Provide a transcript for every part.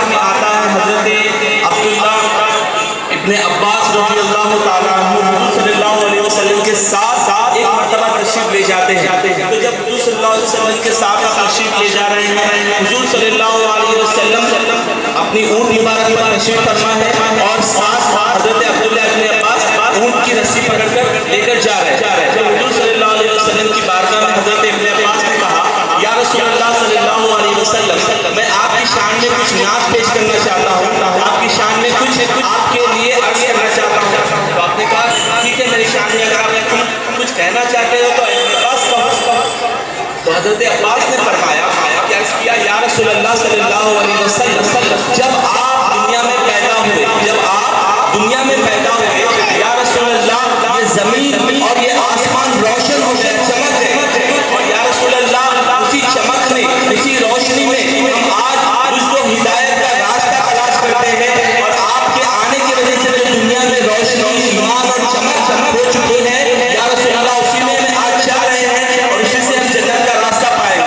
روایت میں آتا ہے حضرت عبداللہ ابن عباس رضی اللہ تعالیٰ عنہ حضور صلی اللہ علیہ وسلم کے ساتھ ایک مرتبہ تشریف لے جاتے ہیں. تو جب حضور صلی اللہ علیہ وسلم کے ساتھ تشریف لے جا رہے ہیں, حضور صلی اللہ علیہ وسلم اپنی اونٹ مبارک پر تشریف فرما ہے اور ساتھ حضرت عبداللہ ابن عباس اونٹ کی رسی پکڑ کر لے کر جا رہے ہیں. جب حضور صلی اللہ علیہ وسلم کی بارگاہ میں حضرت ابن عباس نے کہا یا رسول اللہ صلی اللہ علیہ وسلم میں آپ کی شان میں کچھ نعت پیش کرنا چاہتا ہوں, آپ کی شان میں کچھ آپ کے لیے عرض کرنا چاہتا ہوں. تو آپ نے کہا ٹھیک ہے میری شان میں اگر آپ کچھ کہنا چاہتے ہو تو ابن عباس کہو. تو حضرت عباس نے فرمایا کہ عرض کیا یا رسول اللہ صلی اللہ علیہ وسلم جب آپ دنیا میں پیدا ہوئے, جب آپ دنیا میں پیدا ہوئے یا رسول اللہ یہ زمین اور یہ آسمان روشن ہو گئے, چمک گئے, اور یا رسول اللہ اسی چمک میں اسی روشنی میں ہم آج رشد و ہدایت کا راستہ تلاش کرتے ہیں, اور آپ کے آنے کی وجہ سے جو دنیا میں روشنی ایمان اور چمک ہو چکی ہے یا رسول اللہ اسی میں ہم آج چاہ رہے ہیں اور اسی سے ہم جنت کا راستہ پائیں گے.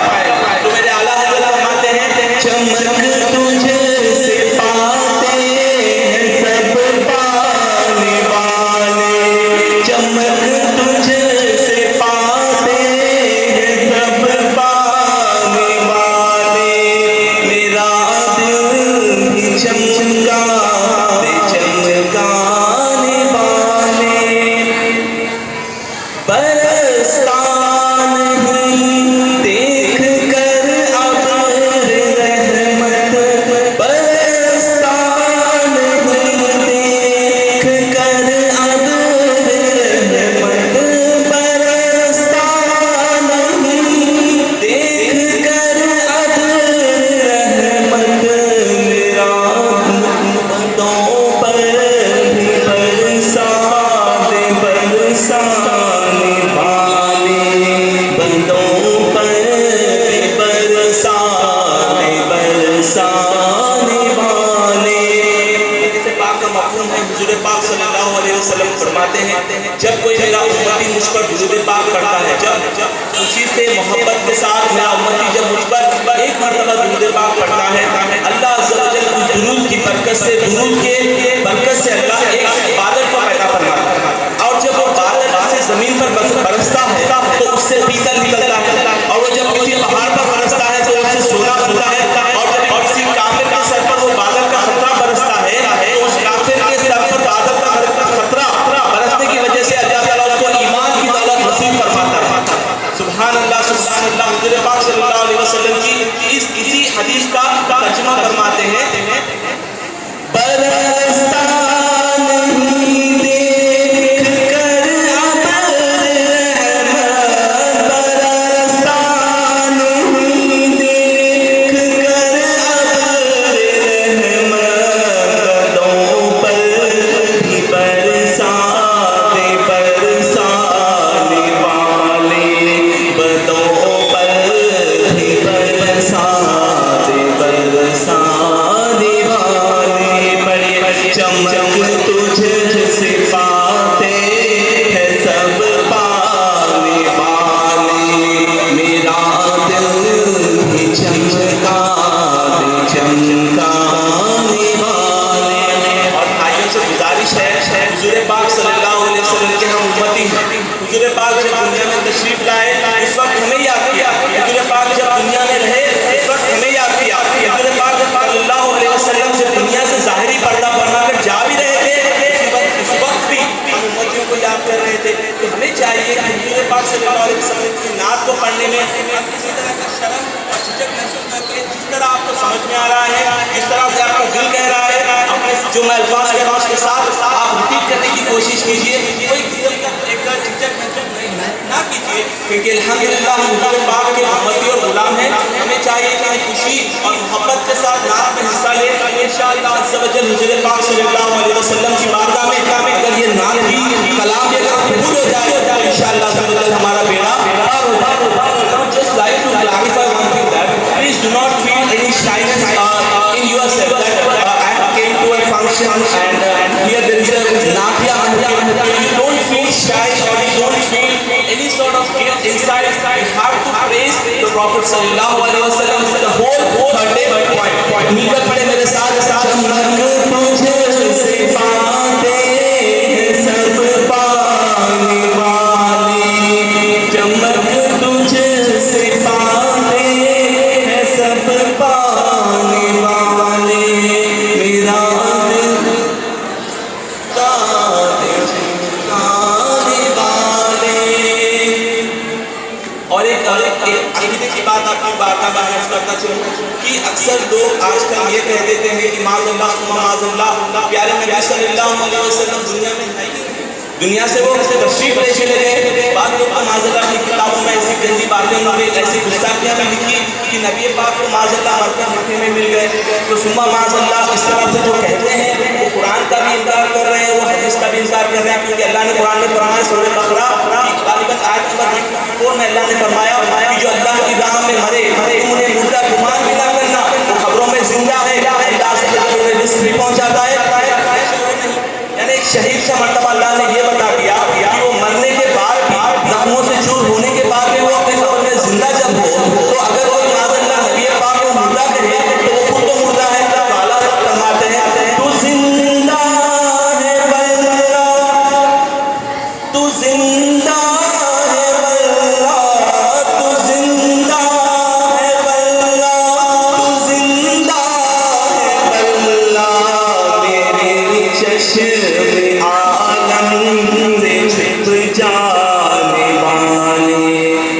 تو میرے اعلیٰ حضرت فرماتے ہیں چمک تجھے سے پاتے ہیں سب پانے والے, چمک تجھے سے پاتے ہیں سب پانے والے, میرا دل بھی چمکا دے چمکانے والے, برستا نہیں دیکھ کر ابر رحمت, برستا نہیں دیکھ کر ابر رحمت, برستا نہیں دیکھ کر ابر رحمت, میرا بندوں پر بھی برسا دے برسانے والے, بندوں پر بھی برسا دے برسانے والے. اس پاک کا مفہوم ہے حضور پاک صلی اللہ علیہ وسلم فرماتے ہیں جب کوئی میرا امتی مجھ پر درود پاک پڑھتا ہے, جب خوشی سے محبت کے ساتھ میرا امتی جب مجھ پر ایک مرتبہ درود پاک پڑھتا ہے, اللہ عز و جل اس درود کی برکت سے, درود کے برکت سے اللہ ایک بادل کو پیدا فرماتا ہے, اور جب وہ بادل سے زمین پر برستا ہے تو اس سے پیتل نکلتا ہے, اور وہ جب کسی پہاڑ پر برستا ہے تو اس سے سونا بنتا ہے, اور جب کسی کافر کے سر پر وہ بادل کا خطرہ برستا ہے تو اس کافر کے سر پر بادل کا خطرہ برسنے کی وجہ سے اللہ تعالیٰ اس کو ایمان کی دولت نصیب فرماتا ہے. سبحان اللہ سبحان اللہ. حضور پاک صلی اللہ علیہ وسلم کی اسی حدیث کا ترجمہ فرماتے ہیں برستا نہیں دیکھ کر ابر رحمت, برستا نہیں دیکھ کر ابر رحمت, بندوں پر بھی برسا دے برسانے والے, بندوں پر بھی برسا دے برسانے والے. چمک تجھ سے پاتے ہیں سب پانے والے, میرا دل بھی چمکا دے چمکانے والے. اور بھائیوں سے گزارش ہے حضور پاک صلی اللہ علیہ وسلم کے ہم امتی ہیں, حضور پاک جب دنیا میں تشریف لائے اس وقت ہمیں یاد کیا, حضور پاک جب دنیا میں رہے اس وقت ہمیں یاد کیا, حضور پاک صلی اللہ علیہ وسلم جب دنیا سے ظاہری پردہ بنا کر جا بھی رہے تھے اس وقت بھی ہم امتیوں کو یاد کر رہے تھے. تو ہمیں چاہیے کہ حضور پاک صلی اللہ علیہ وسلم کی نعت کو پڑھنے میں آپ کسی طرح کا شرم اور جھجک محسوس نہ کریں, جس طرح آپ کو سمجھ میں آ رہا ہے, جس طرح سے آپ کا دل کہہ رہا ہے, اپنے جو میں الفاظ کہہ رہا ہوں اس کے ساتھ آپ ریپیٹ کرنے کی کوشش کیجیے, کوئی قسم کا ایک جھجک محسوس نہ کیجیے, کیونکہ الحمدللہ ہم حضور پاک کے امتی اور غلام ہیں. ہمیں چاہیے کہ ہم خوشی اور محبت کے ساتھ نعت میں حصہ لیں. انشاءاللہ عز و جل حضور پاک صلی اللہ علیہ وسلم کی بارگاہ میں اگر یہ نعت بھی کلام اگر قبول ہو جائے تو انشاءاللہ عز و جل ہمارا بیڑا پار ہو جائے. Just like to clarify one thing that please do not feel any shyness in yourself that I came to a function and here there is a Natia and you don't feel shy or you don't feel any sort of guilt inside. You have to praise the Prophet sallallahu alaihi wasallam the whole جناب عرض کرنا چاہوں کہ اکثر لوگ آج کل یہ کہہ دیتے ہیں کہ معاذ اللہ ثم معاذ اللہ، پیارے نبی صلی اللہ علیہ وسلم دنیا میں ہے ہی نہیں، دنیا سے وہ تشریف لے چلے گئے. بعد لوگ کو معاذ اللہ کی کتابوں میں ایسی گندی باتیں انہوں نے ایسی گستاخیاں بھی لکھی کہ نبی پاک کو معاذ اللہ مرکز مکے میں مل گئے. تو ثم معاذ اللہ اس طرح سے جو کہتے ہیں وہ قرآن کا بھی انکار کر رہے ہیں، وہ حدیث کا بھی انکار کر رہے ہیں، کیونکہ اللہ نے قرآن میں فرمایا سورہ بقرہ غالباً آیت نمبر 1 میں اللہ نے فرمایا کہ جو اللہ کی راہ میں مرے تم انہیں مردہ گمان بھی نہ کرنا، وہ خبروں میں زندہ ہے، اللہ سے جب انہیں رزق بھی پہنچاتا ہے. یعنی ایک شہید کا مرتبہ اللہ نے یہ بتا دیا کہ وہ مرنے کے بعد بھی، زخموں سے چور ہونے کے بعد بھی وہ اپنے قبر میں زندہ جب ہو، تو اگر کوئی معاذ اللہ نبی پاک کو مردہ کہے تو وہ خود تو مردہ ہے. تو اعلیٰ حضرت فرماتے ہیں تو زندہ ہے واللہ، تو زندہ ہے واللہ، تو زندہ ہے واللہ، تو زندہ ہے واللہ، میرے چشم عالم سے چھپ جانے والے،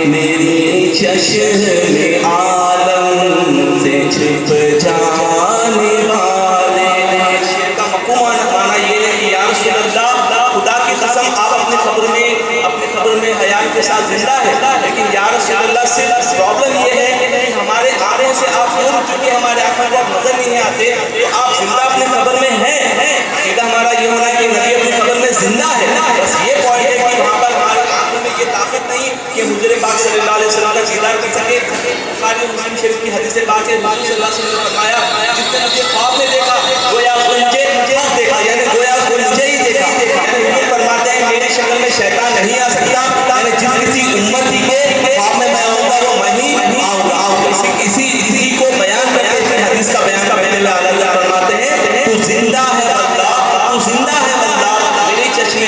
میری چشم عالم سے چھپ جانے والے. شعر کا مفہوم مانا یہ ہے کہ یا رسول اللہ، خدا کی قسم آپ اپنے قبر میں حیات کے ساتھ زندہ ہے، لیکن یا رسول اللہ صرف پرابلم یہ ہے کہ ہمارے آنکھوں سے آپ نور چونکہ ہمارے آنکھوں کو آپ نظر نہیں آتے، تو آپ زندہ اپنے قبر میں ہیں. عقیدہ ہمارا یہ ہونا ہے کہ نبی اپنی قبر میں زندہ ہے. بس یہ پوائنٹ ہے کہ وہاں پر ہمارے آنکھوں میں یہ طاقت نہیں کہ حضور پاک صلی اللہ علیہ وسلم کا دیدار کر سکے. بخاری مسلم شریف کی حدیث پاک ہے، نبی صلی اللہ علیہ وسلم نے فرمایا جس نے نبی خواب میں دیکھا گویا اس نے مجھے دیکھا، یعنی گویا اس نے مجھے ہی دیکھا. یعنی حضور فرماتے ہیں میری شکل میں شیطان نہیں آ سکتا، یعنی جس کسی امت ہی کے خواب میں میں آؤں گا وہ میں ہی آؤں گا. اسی کو بیان کرتے ہوئے حدیث کا بیان کرنے والے اعلیٰ فرماتے ہیں تو زندہ ہے اللہ، تو زندہ ہے اللہ، میری چشم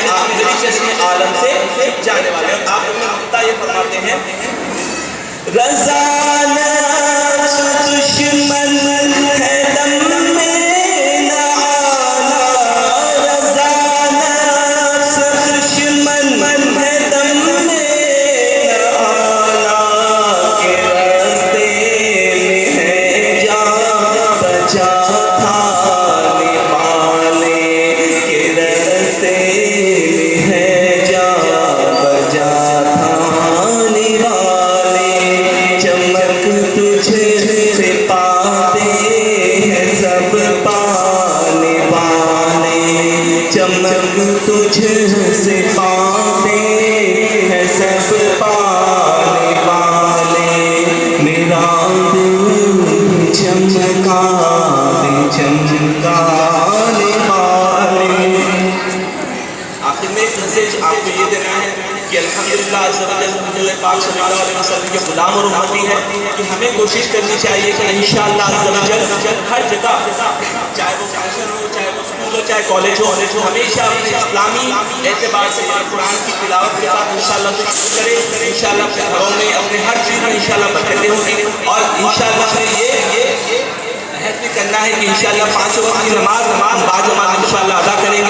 عالم سے چھپ جانے والے. اور آپ اپنے نقطہ یہ فرماتے ہیں رضا نفس دشمن ہے دم میں نہ آنا، رضا نفس دشمن ہے دم میں نہ آنا، کہ راستے میں ہے جان بچا تھانے والے، کہ راستے میں ہے جان بچا تھانے والے. چمک تجھ سے پاتے ہیں سب پانے والے، چمک تجھ سے پاتے ہیں سب پانے والے، میرا دل چمکا دے چمکانے والے. آخر میں ایک میسج آپ کو یہ دینا ہے کہ الحمدللہ عز و جل حضور پاک صلی اللہ علیہ وسلم کے غلام اور امتی ہے کہ ہمیں کوشش کرنی چاہیے کہ انشاءاللہ عز و جل ہر جگہ، چاہے وہ فنکشن ہو، چاہے وہ اسکول ہو، چاہے کالج ہو، ہمیشہ اپنے اسلامی اعتبار سے قرآن کی تلاوت کے ساتھ انشاءاللہ شروع کرے. انشاءاللہ اپنے گھروں میں اپنے ہر چیز میں انشاءاللہ برکتیں ہوں گی. اور انشاءاللہ یہ عہد بھی کرنا ہے کہ انشاءاللہ 5 وقت کی نماز باجماعت انشاءاللہ ادا کریں گے.